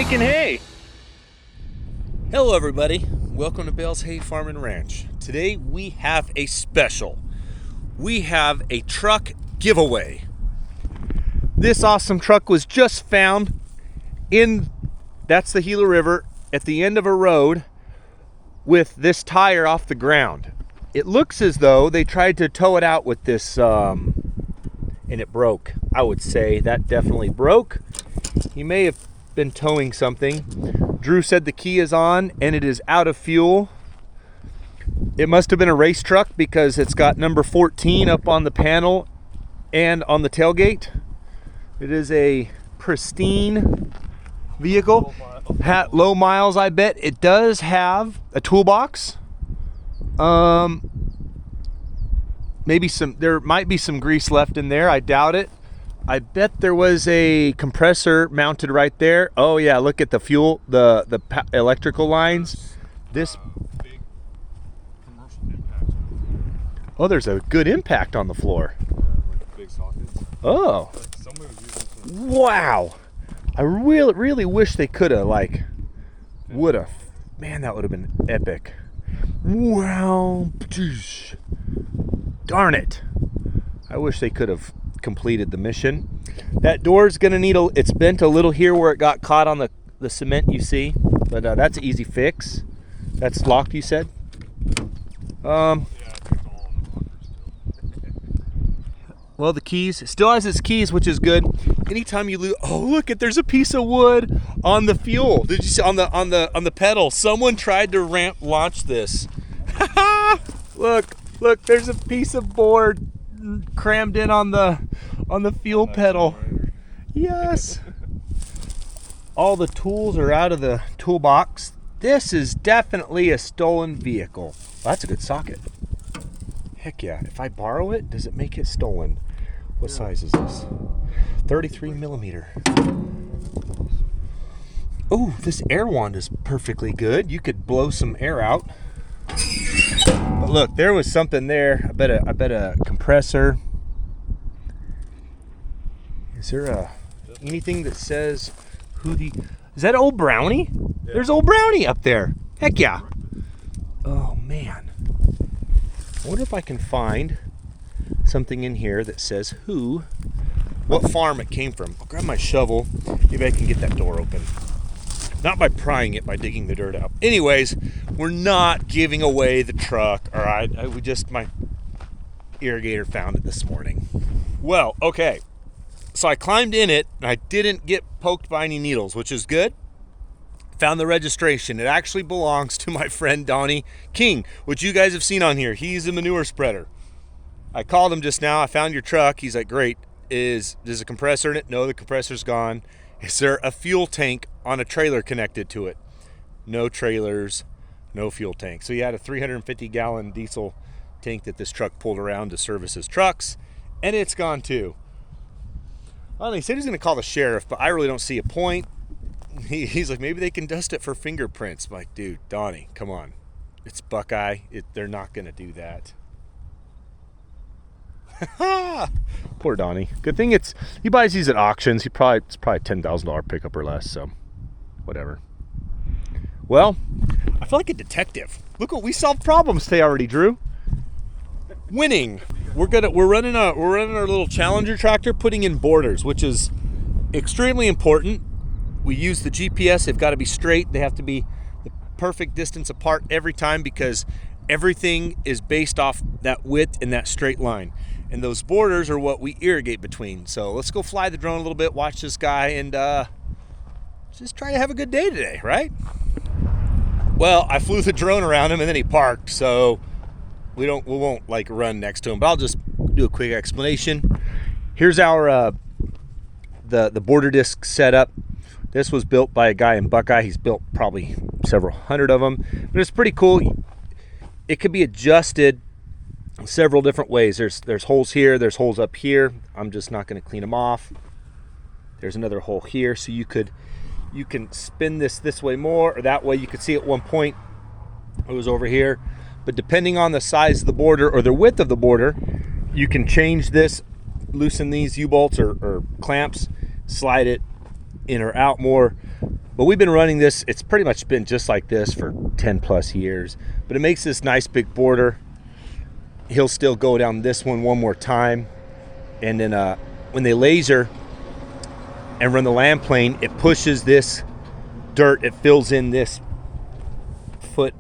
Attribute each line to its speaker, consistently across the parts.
Speaker 1: making hay. Hello everybody, welcome to Bales Hay Farm and Ranch. Today we have a special. We have a truck giveaway. This awesome truck was just found that's the Gila River at the end of a road with this tire off the ground. It looks as though they tried to tow it out with this and it broke. I would say that definitely broke. He may have been towing something. Drew said the key is on and it is out of fuel. It must have been a race truck because it's got number 14 up on the panel and on the tailgate. It is a pristine vehicle. Low miles, I bet. It does have a toolbox. There might be some grease left in there. I doubt it. I bet there was a compressor mounted right there. Oh yeah, look at the fuel, the electrical lines. This
Speaker 2: big commercial impact.
Speaker 1: Oh, there's a good impact on the floor.
Speaker 2: Like big sockets.
Speaker 1: Oh.
Speaker 2: Somebody was using
Speaker 1: Wow. I really wish they could have would have. Man, that would have been epic. Wow. Darn it. I wish they could have completed the mission. That door's gonna need it's bent a little here where it got caught on the cement, you see, but that's an easy fix. That's locked, you said?
Speaker 2: Yeah,
Speaker 1: Well, the keys, it still has its keys, which is good. Anytime you lose, oh look, there's a piece of wood on the fuel. Did you see on the pedal? Someone tried to launch this. Look, there's a piece of board crammed in on the fuel pedal. Yes. All the tools are out of the toolbox. This is definitely a stolen vehicle. Well, that's a good socket. Heck yeah. If I borrow it, does it make it stolen? What size is this? 33 millimeter. Oh, this air wand is perfectly good. You could blow some air out. But look, there was something there. I bet a compressor. Is there anything that says is that old Brownie? Yeah. There's old Brownie up there. Heck yeah. Oh man. I wonder if I can find something in here that says what farm it came from. I'll grab my shovel. Maybe I can get that door open. Not by prying it, by digging the dirt out. Anyways, we're not giving away the truck. All right, my irrigator found it this morning. Well, okay. So I climbed in it, and I didn't get poked by any needles, which is good. Found the registration. It actually belongs to my friend Donnie King, which you guys have seen on here. He's a manure spreader. I called him just now. I found your truck. He's like, great. There's a compressor in it? No, the compressor's gone. Is there a fuel tank on a trailer connected to it? No trailers, no fuel tank. So he had a 350-gallon diesel tank that this truck pulled around to service his trucks, and it's gone too. Well, he said he's going to call the sheriff, but I really don't see a point. He's like, maybe they can dust it for fingerprints. I'm like, dude, Donnie, come on. It's Buckeye. They're not going to do that. Poor Donnie. Good thing he buys these at auctions. It's probably $10,000 pickup or less, so whatever. Well, I feel like a detective. Look what we solved problems today already, Drew. Winning. We're running our little Challenger tractor, putting in borders, which is extremely important. We use the GPS. They've got to be straight. They have to be the perfect distance apart every time because everything is based off that width and that straight line. And those borders are what we irrigate between. So let's go fly the drone a little bit, watch this guy, and just try to have a good day today, right? Well, I flew the drone around him and then he parked, so we won't run next to him. But I'll just do a quick explanation. Here's our the border disc setup. This was built by a guy in Buckeye. He's built probably several hundred of them, but it's pretty cool. It could be adjusted several different ways. There's holes here, there's holes up here. I'm just not going to clean them off. There's another hole here, so you can spin this way more or that way. You could see at one point it was over here, but depending on the size of the border or the width of the border, you can change this, loosen these U-bolts or clamps, slide it in or out more. But we've been running this. It's pretty much been just like this for 10 plus years. But it makes this nice big border. He'll still go down this one more time. And then when they laser and run the land plane, it pushes this dirt. It fills in this foot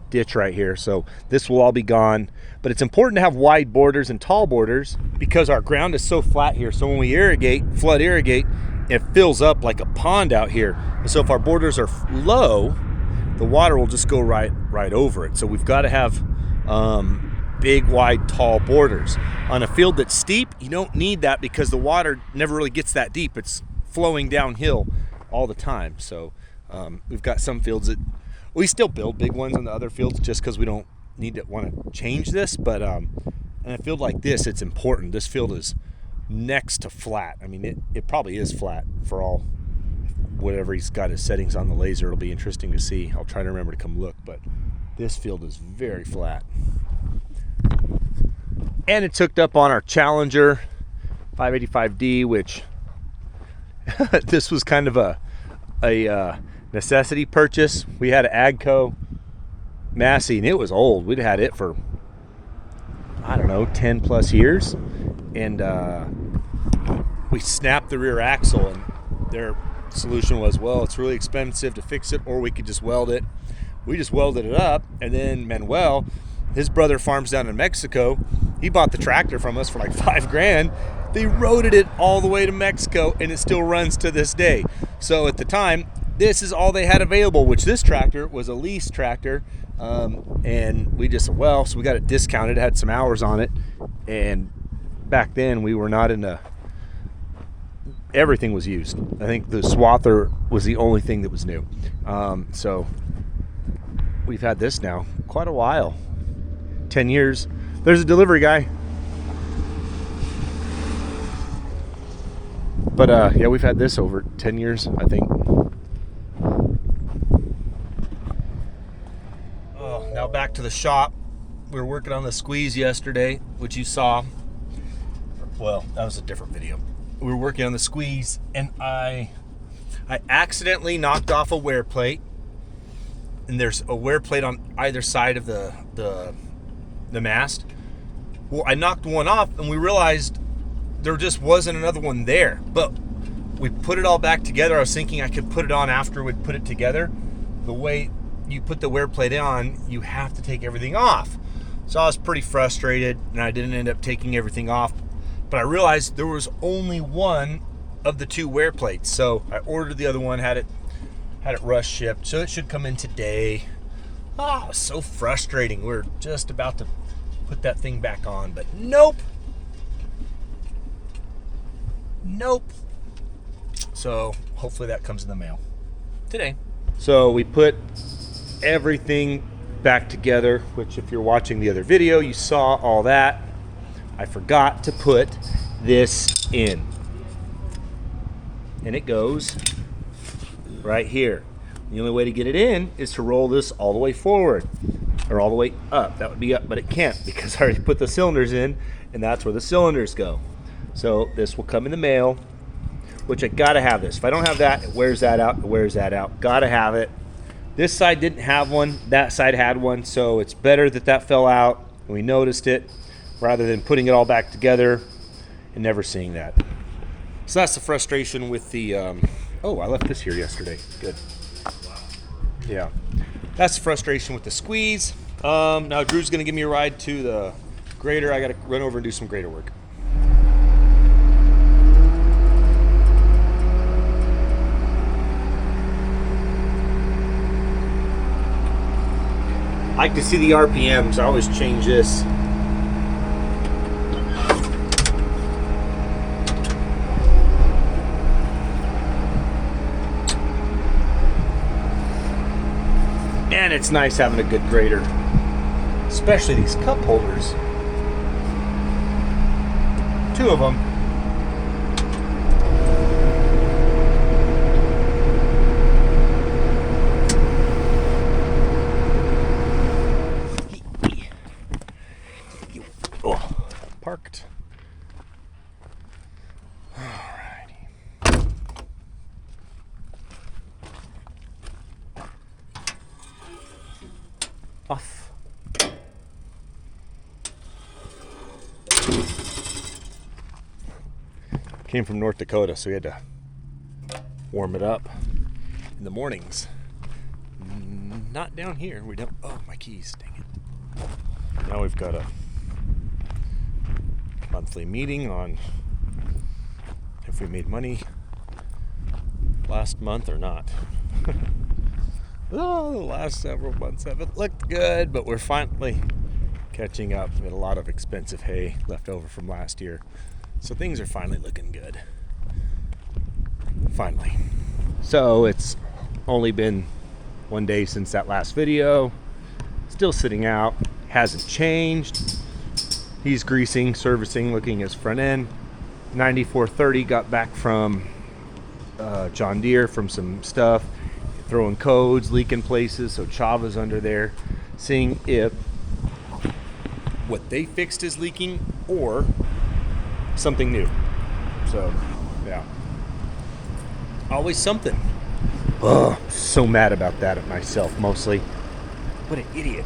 Speaker 1: ditch right here. So this will all be gone. But it's important to have wide borders and tall borders because our ground is so flat here. So when we irrigate, flood irrigate, it fills up like a pond out here. And so if our borders are low, the water will just go right over it. So we've got to have big, wide, tall borders. On a field that's steep, you don't need that because the water never really gets that deep. It's flowing downhill all the time. So we've got some fields that we still build big ones on the other fields just because we don't want to change this. But in a field like this, it's important. This field is next to flat. I mean, it probably is flat for all whatever he's got his settings on the laser. It'll be interesting to see. I'll try to remember to come look, but this field is very flat. And it's hooked up on our Challenger 585D, which this was kind of a necessity purchase. We had an Agco Massey, and it was old. We'd had it for, I don't know, 10 plus years. And we snapped the rear axle, and their solution was, well, it's really expensive to fix it, or we could just weld it. We just welded it up, and then Manuel, his brother farms down in Mexico. He bought the tractor from us for like $5,000. They roaded it all the way to Mexico, and it still runs to this day. So at the time, this is all they had available, which this tractor was a lease tractor. And we just, well, so we got it discounted. It had some hours on it. And back then we were not in everything was used. I think the swather was the only thing that was new. So we've had this now quite a while. 10 years. There's a delivery guy. But yeah, we've had this over 10 years, I think. Oh, now back to the shop. We were working on the squeeze yesterday, which you saw. Well, that was a different video. We were working on the squeeze, and I accidentally knocked off a wear plate. And there's a wear plate on either side of the mast. Well, I knocked one off, and we realized there just wasn't another one there. But we put it all back together. I was thinking I could put it on after we'd put it together. The way you put the wear plate on, you have to take everything off. So I was pretty frustrated, and I didn't end up taking everything off. But I realized there was only one of the two wear plates. So I ordered the other one, had it rush shipped. So it should come in today. Oh, it was so frustrating. We were just about to put that thing back on, but nope. So hopefully that comes in the mail today. So we put everything back together, which if you're watching the other video, you saw all that. I forgot to put this in. And it goes right here. The only way to get it in is to roll this all the way forward or all the way up. That would be up, but it can't because I already put the cylinders in, and that's where the cylinders go. So this will come in the mail, which I gotta have this. If I don't have that, it wears that out, it wears that out. Gotta have it. This side didn't have one, that side had one, so it's better that that fell out and we noticed it rather than putting it all back together and never seeing that. So that's the frustration with the, oh, I left this here yesterday, good. Yeah, that's the frustration with the squeeze. Now Drew's gonna give me a ride to the grader. I gotta run over and do some grader work. I like to see the RPMs. I always change this. And it's nice having a good grader, especially these cup holders. 2 of them. Oh, parked. Alrighty. off. Came from North Dakota, so we had to warm it up in the mornings. Not down here. We don't. Oh, my keys. Dang it. Now we've got a monthly meeting on if we made money last month or not. Oh, the last several months haven't looked good, but we're finally catching up. We had a lot of expensive hay left over from last year, so things are finally looking good. Finally. So it's only been one day since that last video. Still sitting out, hasn't changed. He's greasing, servicing, looking his front end. 9430 got back from John Deere from some stuff, throwing codes, leaking places, so Chava's under there seeing if what they fixed is leaking or something new. So yeah, always something. So mad about that at myself mostly. What an idiot.